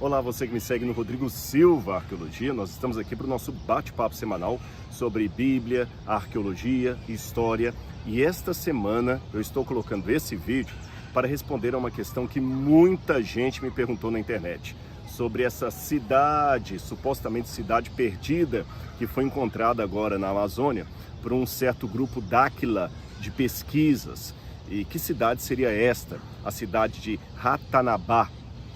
Olá, você que me segue no Rodrigo Silva Arqueologia. Nós estamos aqui para o nosso bate-papo semanal sobre Bíblia, arqueologia, história. E esta semana eu estou colocando esse vídeo para responder a uma questão que muita gente me perguntou na internet. Sobre essa cidade, supostamente cidade perdida, que foi encontrada agora na Amazônia por um certo grupo Dáquila de pesquisas. E que cidade seria esta? A cidade de Ratanabá.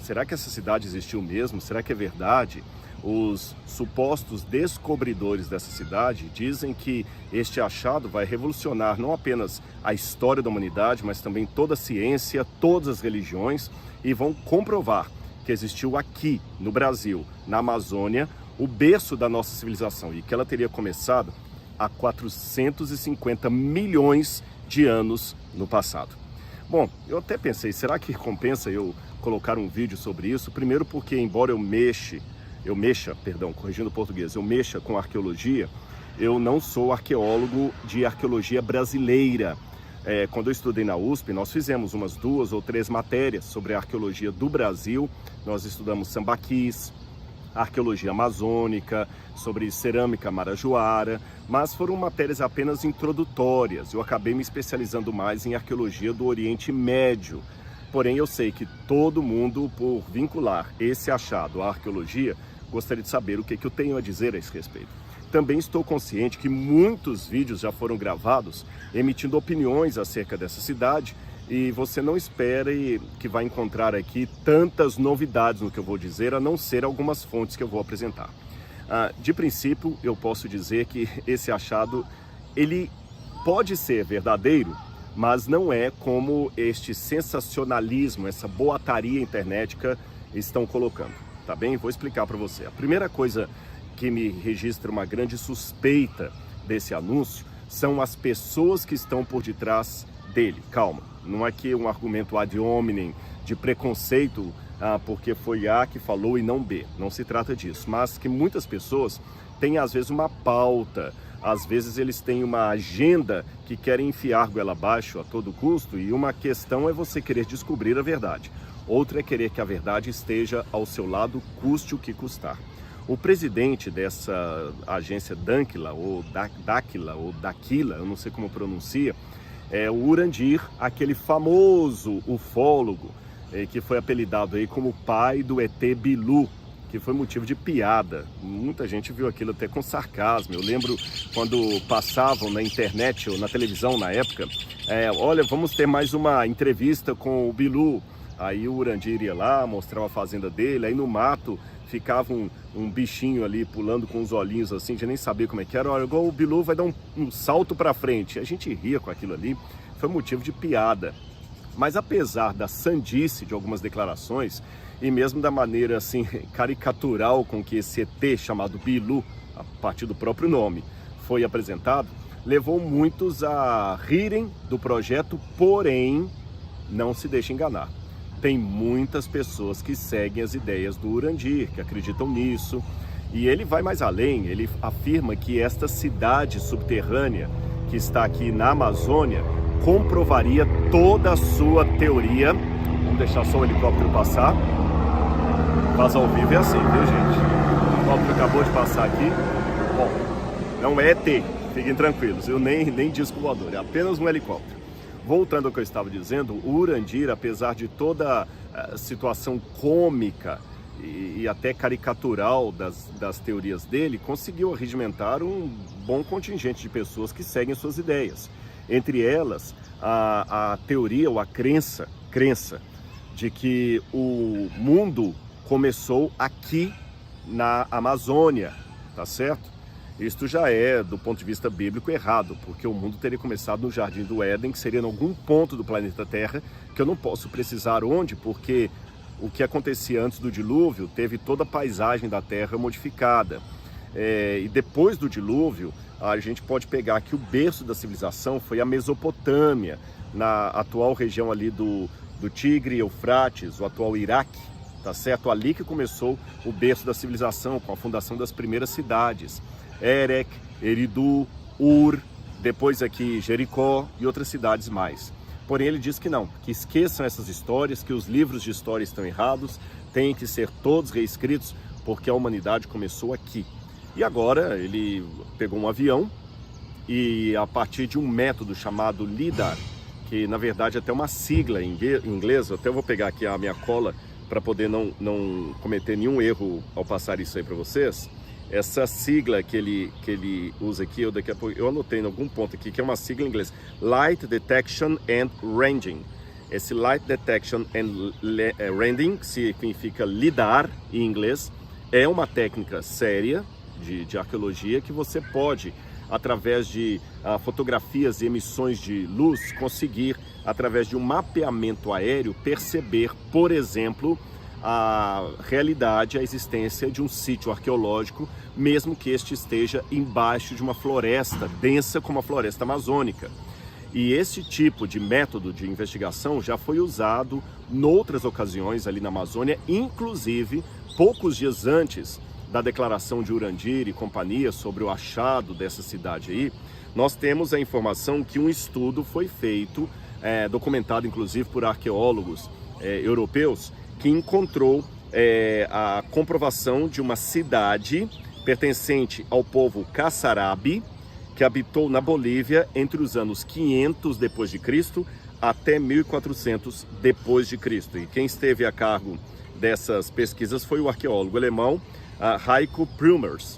Será que essa cidade existiu mesmo? Será que é verdade? Os supostos descobridores dessa cidade dizem que este achado vai revolucionar não apenas a história da humanidade, mas também toda a ciência, todas as religiões, e vão comprovar que existiu aqui no Brasil, na Amazônia, o berço da nossa civilização e que ela teria começado há 450 milhões de anos no passado. Bom, eu até pensei, será que compensa eu colocar um vídeo sobre isso? Primeiro porque, embora eu mexa com arqueologia, eu não sou arqueólogo de arqueologia brasileira. Quando eu estudei na USP, nós fizemos umas 2 ou 3 matérias sobre a arqueologia do Brasil. Nós estudamos sambaquis, arqueologia amazônica, sobre cerâmica marajoara, mas foram matérias apenas introdutórias. Eu acabei me especializando mais em arqueologia do Oriente Médio. Porém, eu sei que todo mundo, por vincular esse achado à arqueologia, gostaria de saber o que eu tenho a dizer a esse respeito. Também estou consciente que muitos vídeos já foram gravados emitindo opiniões acerca dessa cidade, e você não espere que vai encontrar aqui tantas novidades no que eu vou dizer, a não ser algumas fontes que eu vou apresentar. De princípio, eu posso dizer que esse achado, ele pode ser verdadeiro, mas não é como este sensacionalismo, essa boataria internetica estão colocando, tá bem? Vou explicar para você. A primeira coisa que me registra uma grande suspeita desse anúncio são as pessoas que estão por detrás dele. Calma, não é que um argumento ad hominem de preconceito, porque foi A que falou e não B. Não se trata disso, mas que muitas pessoas têm às vezes uma pauta, às vezes eles têm uma agenda que querem enfiar goela abaixo a todo custo, e uma questão é você querer descobrir a verdade. Outra é querer que a verdade esteja ao seu lado, custe o que custar. O presidente dessa agência Dáquila, ou Dáquila, eu não sei como pronuncia, é o Urandir, aquele famoso ufólogo que foi apelidado aí como pai do ET Bilu, que foi motivo de piada. Muita gente viu aquilo até com sarcasmo. Eu lembro quando passavam na internet ou na televisão na época, olha, vamos ter mais uma entrevista com o Bilu. Aí o Urandir ia lá, mostrava a fazenda dele, aí no mato ficava um bichinho ali pulando com os olhinhos assim, já nem sabia como é que era. Olha, igual o Bilu vai dar um salto para frente. A gente ria com aquilo ali, foi motivo de piada. Mas apesar da sandice de algumas declarações, e mesmo da maneira assim caricatural com que esse ET chamado Bilu, a partir do próprio nome, foi apresentado, levou muitos a rirem do projeto, porém, não se deixe enganar. Tem muitas pessoas que seguem as ideias do Urandir, que acreditam nisso, e ele vai mais além. Ele afirma que esta cidade subterrânea que está aqui na Amazônia comprovaria toda a sua teoria. Vamos deixar só o helicóptero passar. Faz ao vivo é assim, viu, gente? O helicóptero acabou de passar aqui. Bom, não é ET, fiquem tranquilos, eu nem disco voador, é apenas um helicóptero. Voltando ao que eu estava dizendo, o Urandir, apesar de toda a situação cômica e até caricatural das teorias dele, conseguiu arregimentar um bom contingente de pessoas que seguem suas ideias. Entre elas, a teoria ou a crença de que o mundo começou aqui na Amazônia, tá certo? Isto já é, do ponto de vista bíblico, errado, porque o mundo teria começado no Jardim do Éden, que seria em algum ponto do planeta Terra, que eu não posso precisar onde, porque o que acontecia antes do dilúvio teve toda a paisagem da Terra modificada. E depois do dilúvio, a gente pode pegar que o berço da civilização foi a Mesopotâmia, na atual região ali do Tigre, Eufrates, o atual Iraque, tá certo? Ali que começou o berço da civilização, com a fundação das primeiras cidades. Erech, Eridu, Ur, depois aqui Jericó e outras cidades mais. Porém, ele diz que não, que esqueçam essas histórias, que os livros de história estão errados, têm que ser todos reescritos, porque a humanidade começou aqui. E agora ele pegou um avião e, a partir de um método chamado LIDAR, que na verdade é até uma sigla em inglês, eu até vou pegar aqui a minha cola para poder não cometer nenhum erro ao passar isso aí para vocês. Essa sigla que ele usa aqui, eu anotei em algum ponto aqui, que é uma sigla em inglês, Light Detection and Ranging. Esse Light Detection and Ranging, que significa LIDAR em inglês, é uma técnica séria de arqueologia que você pode, através de fotografias e emissões de luz, conseguir, através de um mapeamento aéreo, perceber, por exemplo, a realidade, a existência de um sítio arqueológico, mesmo que este esteja embaixo de uma floresta densa como a floresta amazônica. E esse tipo de método de investigação já foi usado noutras ocasiões ali na Amazônia, inclusive poucos dias antes da declaração de Urandir e companhia sobre o achado dessa cidade aí, nós temos a informação que um estudo foi feito, documentado inclusive por arqueólogos europeus, que encontrou a comprovação de uma cidade pertencente ao povo Caçarabi, que habitou na Bolívia entre os anos 500 depois de Cristo até 1400 depois de Cristo. E quem esteve a cargo dessas pesquisas foi o arqueólogo alemão Heiko Prümers,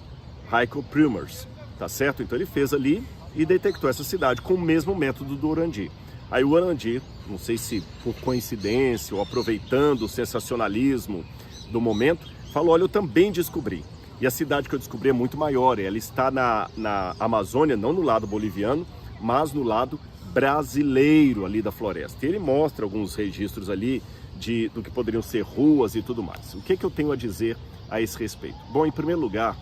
tá certo? Então ele fez ali e detectou essa cidade com o mesmo método do Urandir. Aí o Urandir, não sei se por coincidência ou aproveitando o sensacionalismo do momento, falou, olha, eu também descobri. E a cidade que eu descobri é muito maior, ela está na Amazônia, não no lado boliviano, mas no lado brasileiro ali da floresta. E ele mostra alguns registros ali do que poderiam ser ruas e tudo mais. O que eu tenho a dizer a esse respeito? Bom, em primeiro lugar,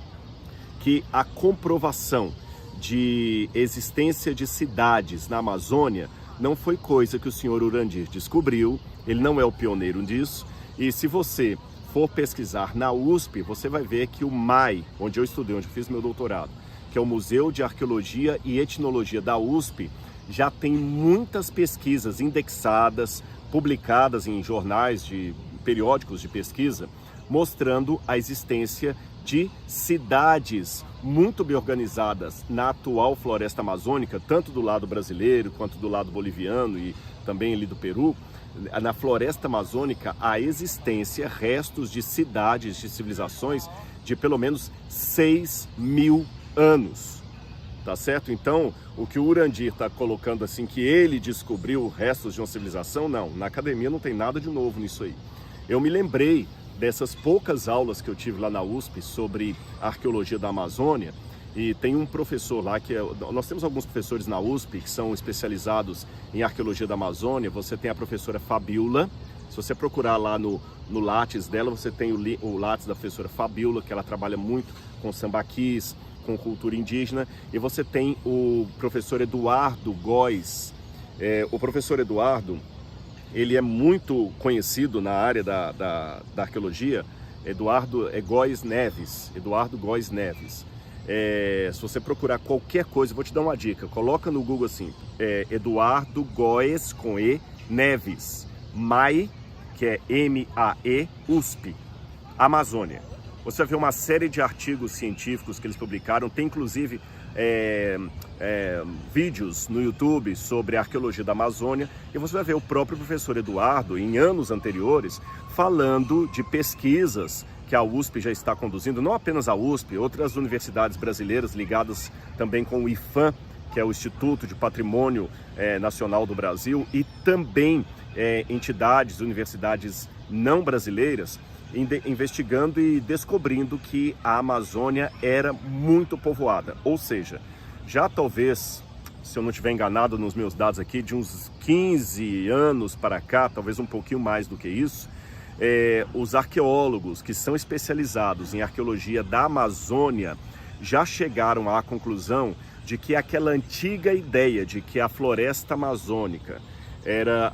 que a comprovação de existência de cidades na Amazônia não foi coisa que o senhor Urandir descobriu, ele não é o pioneiro disso, e se você for pesquisar na USP, você vai ver que o MAI, onde eu estudei, onde eu fiz meu doutorado, que é o Museu de Arqueologia e Etnologia da USP, já tem muitas pesquisas indexadas, publicadas em jornais, periódicos de pesquisa, mostrando a existência de cidades muito bem organizadas na atual floresta amazônica, tanto do lado brasileiro quanto do lado boliviano e também ali do Peru. Na floresta amazônica há existência, restos de cidades, de civilizações de pelo menos 6.000 anos, tá certo? Então, o que o Urandir está colocando assim, que ele descobriu restos de uma civilização, não, na academia não tem nada de novo nisso aí. Eu me lembrei dessas poucas aulas que eu tive lá na USP sobre a arqueologia da Amazônia, e tem um professor lá nós temos alguns professores na USP que são especializados em arqueologia da Amazônia. Você tem a professora Fabiola, se você procurar lá no Lattes dela, você tem o Lattes da professora Fabiola, que ela trabalha muito com sambaquis, com cultura indígena, e você tem o professor Eduardo Góes. O professor Eduardo, ele é muito conhecido na área da arqueologia. Eduardo Góes Neves. Se você procurar qualquer coisa, vou te dar uma dica, coloca no Google assim, Eduardo Góes com E Neves, MAE, que é M-A-E, USP, Amazônia. Você vai ver uma série de artigos científicos que eles publicaram, tem inclusive vídeos no YouTube sobre a arqueologia da Amazônia, e você vai ver o próprio professor Eduardo, em anos anteriores, falando de pesquisas que a USP já está conduzindo, não apenas a USP, outras universidades brasileiras ligadas também com o IPHAN, que é o Instituto de Patrimônio Nacional do Brasil, e também entidades, universidades não brasileiras, investigando e descobrindo que a Amazônia era muito povoada. Ou seja, já talvez, se eu não estiver enganado nos meus dados aqui, de uns 15 anos para cá, talvez um pouquinho mais do que isso, os arqueólogos que são especializados em arqueologia da Amazônia já chegaram à conclusão de que aquela antiga ideia de que a floresta amazônica era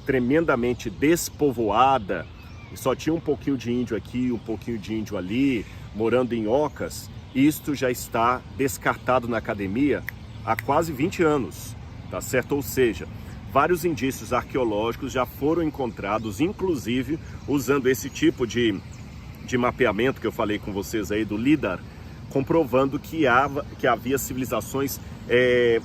tremendamente despovoada, só tinha um pouquinho de índio aqui, um pouquinho de índio ali, morando em ocas, isto já está descartado na academia há quase 20 anos, tá certo? Ou seja, vários indícios arqueológicos já foram encontrados, inclusive usando esse tipo de mapeamento que eu falei com vocês aí do LIDAR, comprovando que havia civilizações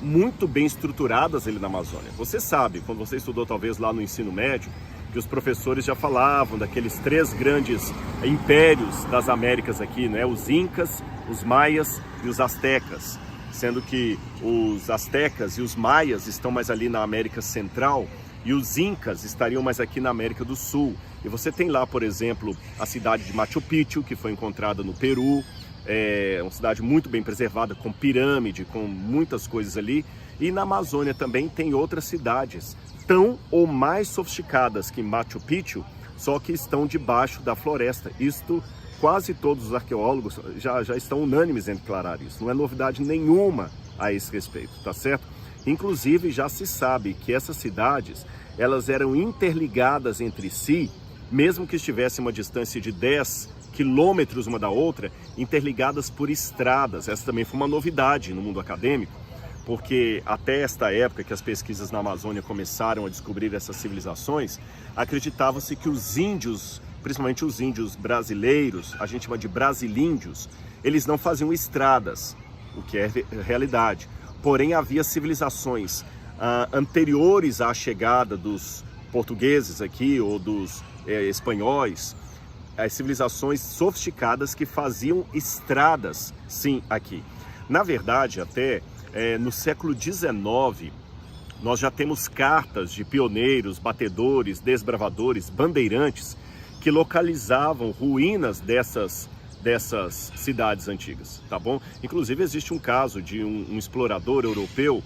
muito bem estruturadas ali na Amazônia. Você sabe, quando você estudou talvez lá no ensino médio, que os professores já falavam daqueles 3 grandes impérios das Américas aqui, né? Os Incas, os Maias e os Astecas, sendo que os Astecas e os Maias estão mais ali na América Central e os Incas estariam mais aqui na América do Sul. E você tem lá, por exemplo, a cidade de Machu Picchu, que foi encontrada no Peru, uma cidade muito bem preservada, com pirâmide, com muitas coisas ali. E na Amazônia também tem outras cidades, tão ou mais sofisticadas que Machu Picchu, só que estão debaixo da floresta. Isto, quase todos os arqueólogos já estão unânimes em declarar isso. Não é novidade nenhuma a esse respeito, tá certo? Inclusive, já se sabe que essas cidades, elas eram interligadas entre si, mesmo que estivessem uma distância de 10 quilômetros uma da outra, interligadas por estradas. Essa também foi uma novidade no mundo acadêmico, porque até esta época que as pesquisas na Amazônia começaram a descobrir essas civilizações, acreditava-se que os índios, principalmente os índios brasileiros, a gente chama de brasilíndios, eles não faziam estradas, o que é realidade. Porém, havia civilizações anteriores à chegada dos portugueses aqui, ou dos espanhóis, as civilizações sofisticadas que faziam estradas, sim, aqui. Na verdade, até no século XIX, nós já temos cartas de pioneiros, batedores, desbravadores, bandeirantes, que localizavam ruínas dessas cidades antigas, tá bom? Inclusive existe um caso de um explorador europeu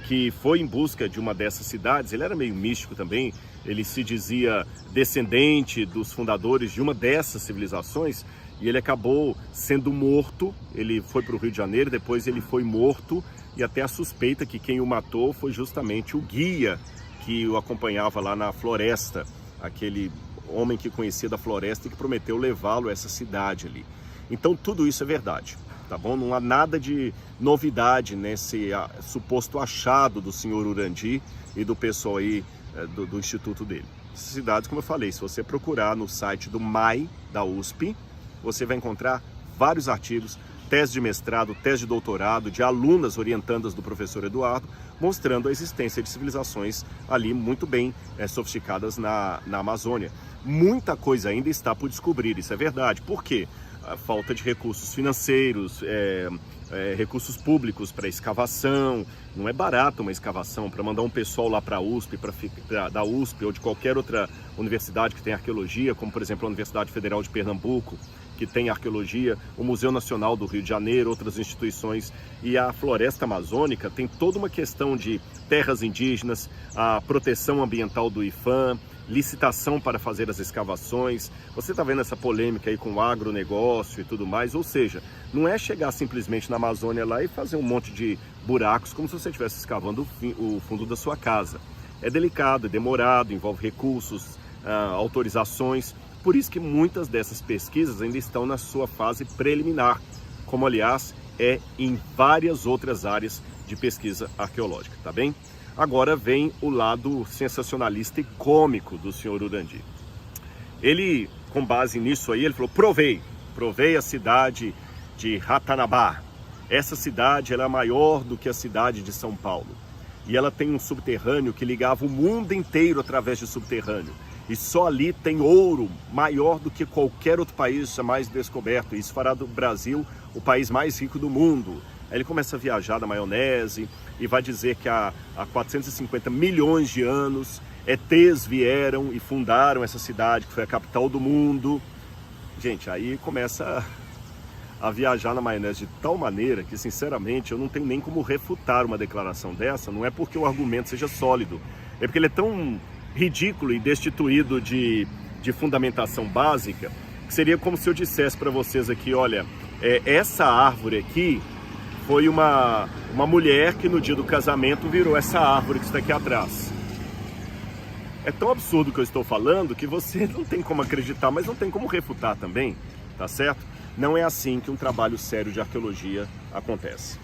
que foi em busca de uma dessas cidades. Ele era meio místico também, ele se dizia descendente dos fundadores de uma dessas civilizações, e ele acabou sendo morto. Ele foi para o Rio de Janeiro, depois ele foi morto, e até a suspeita que quem o matou foi justamente o guia que o acompanhava lá na floresta, aquele homem que conhecia da floresta e que prometeu levá-lo a essa cidade ali. Então tudo isso é verdade, tá bom? Não há nada de novidade nesse suposto achado do senhor Urandi e do pessoal aí do instituto dele. Essas cidades, como eu falei, se você procurar no site do MAI, da USP, você vai encontrar vários artigos, tese de mestrado, tese de doutorado, de alunas orientandas do professor Eduardo, mostrando a existência de civilizações ali muito bem sofisticadas na Amazônia. Muita coisa ainda está por descobrir, isso é verdade. Por quê? A falta de recursos financeiros, recursos públicos para escavação. Não é barato uma escavação. Para mandar um pessoal lá para a USP, da USP ou de qualquer outra universidade que tem arqueologia, como por exemplo a Universidade Federal de Pernambuco, que tem arqueologia, o Museu Nacional do Rio de Janeiro, outras instituições, e a floresta amazônica tem toda uma questão de terras indígenas, a proteção ambiental do IPHAN, licitação para fazer as escavações. Você está vendo essa polêmica aí com o agronegócio e tudo mais, ou seja, não é chegar simplesmente na Amazônia lá e fazer um monte de buracos como se você estivesse escavando o fundo da sua casa. É delicado, é demorado, envolve recursos, autorizações. Por isso que muitas dessas pesquisas ainda estão na sua fase preliminar, como aliás é em várias outras áreas de pesquisa arqueológica, tá bem? Agora vem o lado sensacionalista e cômico do senhor Urandi. Ele, com base nisso aí, ele falou: provei a cidade de Ratanabá. Essa cidade ela é maior do que a cidade de São Paulo. E ela tem um subterrâneo que ligava o mundo inteiro através de subterrâneo. E só ali tem ouro maior do que qualquer outro país jamais descoberto. Isso fará do Brasil o país mais rico do mundo. Aí ele começa a viajar na maionese e vai dizer que há 450 milhões de anos ETs vieram e fundaram essa cidade, que foi a capital do mundo. Gente, aí começa a viajar na maionese de tal maneira que, sinceramente, eu não tenho nem como refutar uma declaração dessa. Não é porque o argumento seja sólido, é porque ele é tão ridículo e destituído de fundamentação básica, que seria como se eu dissesse para vocês aqui: olha, essa árvore aqui foi uma mulher que no dia do casamento virou essa árvore que está aqui atrás. É tão absurdo o que eu estou falando que você não tem como acreditar, mas não tem como refutar também, tá certo? Não é assim que um trabalho sério de arqueologia acontece.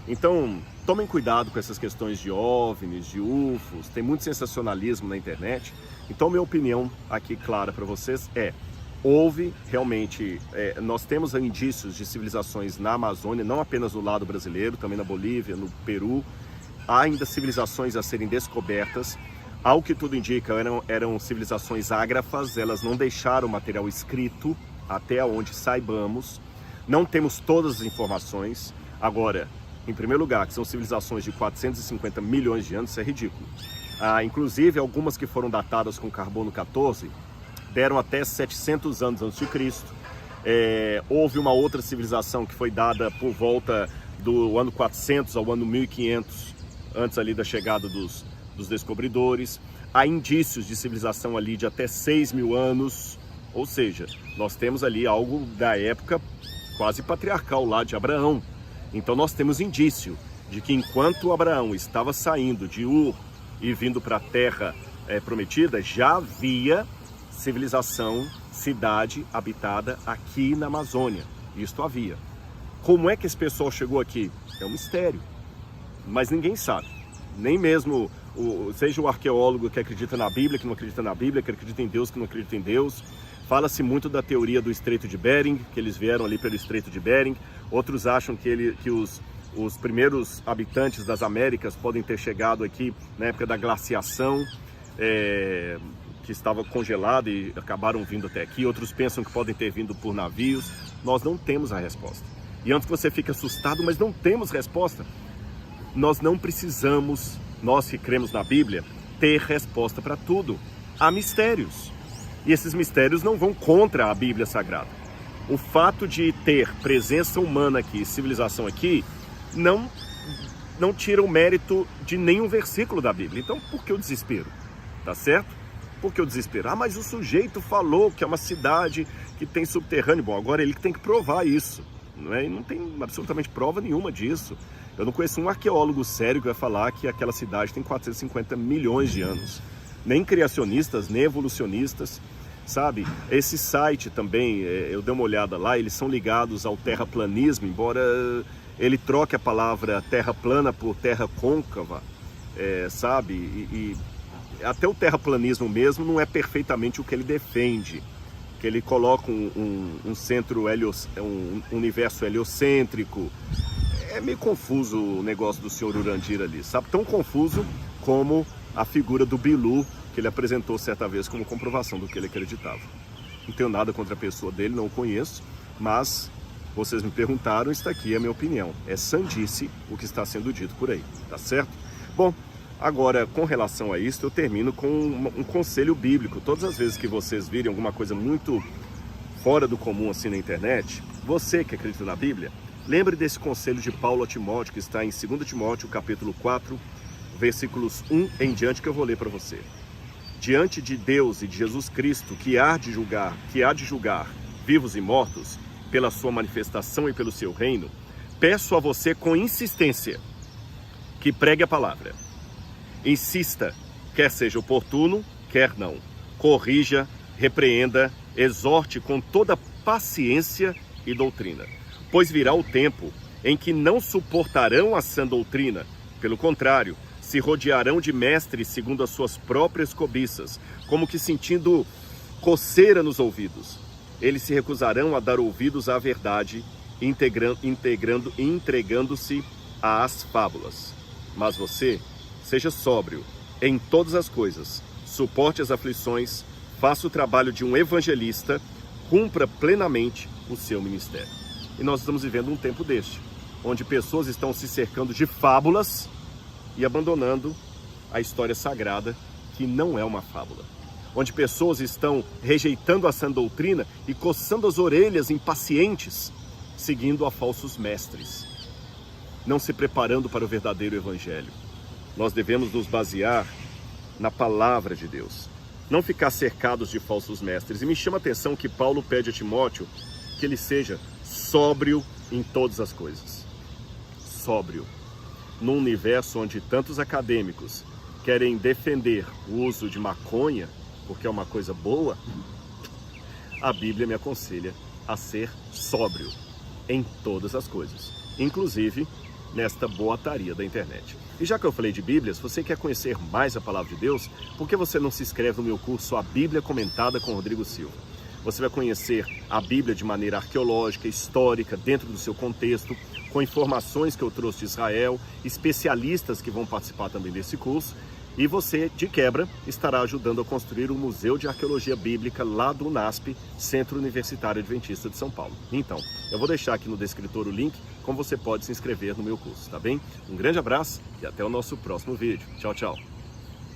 Então, tomem cuidado com essas questões de OVNIs, de UFOs, tem muito sensacionalismo na internet. Então, minha opinião aqui clara para vocês houve realmente, nós temos indícios de civilizações na Amazônia, não apenas no lado brasileiro, também na Bolívia, no Peru. Há ainda civilizações a serem descobertas. Ao que tudo indica, eram civilizações ágrafas, elas não deixaram material escrito, até onde saibamos. Não temos todas as informações. Agora, em primeiro lugar, que são civilizações de 450 milhões de anos, isso é ridículo. Inclusive, algumas que foram datadas com carbono 14, deram até 700 anos antes de Cristo. Houve uma outra civilização que foi dada por volta do ano 400 ao ano 1500, antes ali da chegada dos descobridores. Há indícios de civilização ali de até 6.000 anos, ou seja, nós temos ali algo da época quase patriarcal lá de Abraão. Então nós temos indício de que enquanto Abraão estava saindo de Ur e vindo para a terra prometida, já havia civilização, cidade habitada aqui na Amazônia. Isto havia. Como é que esse pessoal chegou aqui? É um mistério, mas ninguém sabe. Nem mesmo, seja o arqueólogo que acredita na Bíblia, que não acredita na Bíblia, que acredita em Deus, que não acredita em Deus. Fala-se muito da teoria do Estreito de Bering, que eles vieram ali pelo Estreito de Bering. Outros acham que os primeiros habitantes das Américas podem ter chegado aqui na época da glaciação, que estava congelada e acabaram vindo até aqui. Outros pensam que podem ter vindo por navios. Nós não temos a resposta. E antes que você fique assustado, mas não temos resposta. Nós não precisamos, nós que cremos na Bíblia, ter resposta para tudo. Há mistérios. E esses mistérios não vão contra a Bíblia Sagrada. O fato de ter presença humana aqui, civilização aqui, não tira o mérito de nenhum versículo da Bíblia. Então, por que o desespero? Tá certo? Por que o desespero? Mas o sujeito falou que é uma cidade que tem subterrâneo. Bom, agora ele que tem que provar isso. E não tem absolutamente prova nenhuma disso. Eu não conheço um arqueólogo sério que vai falar que aquela cidade tem 450 milhões de anos. Nem criacionistas, nem evolucionistas, sabe? Esse site também, eu dei uma olhada lá, eles são ligados ao terraplanismo, embora ele troque a palavra terra plana por terra côncava, sabe? E até o terraplanismo mesmo não é perfeitamente o que ele defende, que ele coloca um centro, um universo heliocêntrico. É meio confuso o negócio do senhor Urandir ali, sabe? Tão confuso como a figura do Bilu, que ele apresentou certa vez como comprovação do que ele acreditava. Não tenho nada contra a pessoa dele, não o conheço, mas vocês me perguntaram, está aqui a minha opinião. É sandice o que está sendo dito por aí, tá certo? Bom, agora, com relação a isso, eu termino com um conselho bíblico. Todas as vezes que vocês virem alguma coisa muito fora do comum assim na internet, você que acredita na Bíblia, lembre desse conselho de Paulo a Timóteo, que está em 2 Timóteo, capítulo 4, versículos 1 em diante, que eu vou ler para você. Diante de Deus e de Jesus Cristo, que há de julgar vivos e mortos, pela sua manifestação e pelo seu reino, peço a você com insistência que pregue a palavra. Insista, quer seja oportuno, quer não. Corrija, repreenda, exorte com toda paciência e doutrina. Pois virá o tempo em que não suportarão a sã doutrina. Pelo contrário, se rodearão de mestres segundo as suas próprias cobiças, como que sentindo coceira nos ouvidos. Eles se recusarão a dar ouvidos à verdade, entregando-se às fábulas. Mas você, seja sóbrio em todas as coisas, suporte as aflições, faça o trabalho de um evangelista, cumpra plenamente o seu ministério. E nós estamos vivendo um tempo deste, onde pessoas estão se cercando de fábulas e abandonando a história sagrada, que não é uma fábula. Onde pessoas estão rejeitando a sã doutrina e coçando as orelhas impacientes, seguindo a falsos mestres, não se preparando para o verdadeiro evangelho. Nós devemos nos basear na palavra de Deus, não ficar cercados de falsos mestres. E me chama a atenção que Paulo pede a Timóteo que ele seja sóbrio em todas as coisas. Sóbrio. Num universo onde tantos acadêmicos querem defender o uso de maconha, porque é uma coisa boa, a Bíblia me aconselha a ser sóbrio em todas as coisas, inclusive nesta boataria da internet. E já que eu falei de Bíblia, se você quer conhecer mais a Palavra de Deus, por que você não se inscreve no meu curso A Bíblia Comentada com Rodrigo Silva? Você vai conhecer a Bíblia de maneira arqueológica, histórica, dentro do seu contexto, com informações que eu trouxe de Israel, especialistas que vão participar também desse curso, e você, de quebra, estará ajudando a construir o Museu de Arqueologia Bíblica lá do UNASP, Centro Universitário Adventista de São Paulo. Então, eu vou deixar aqui no descritor o link, como você pode se inscrever no meu curso, tá bem? Um grande abraço e até o nosso próximo vídeo. Tchau, tchau!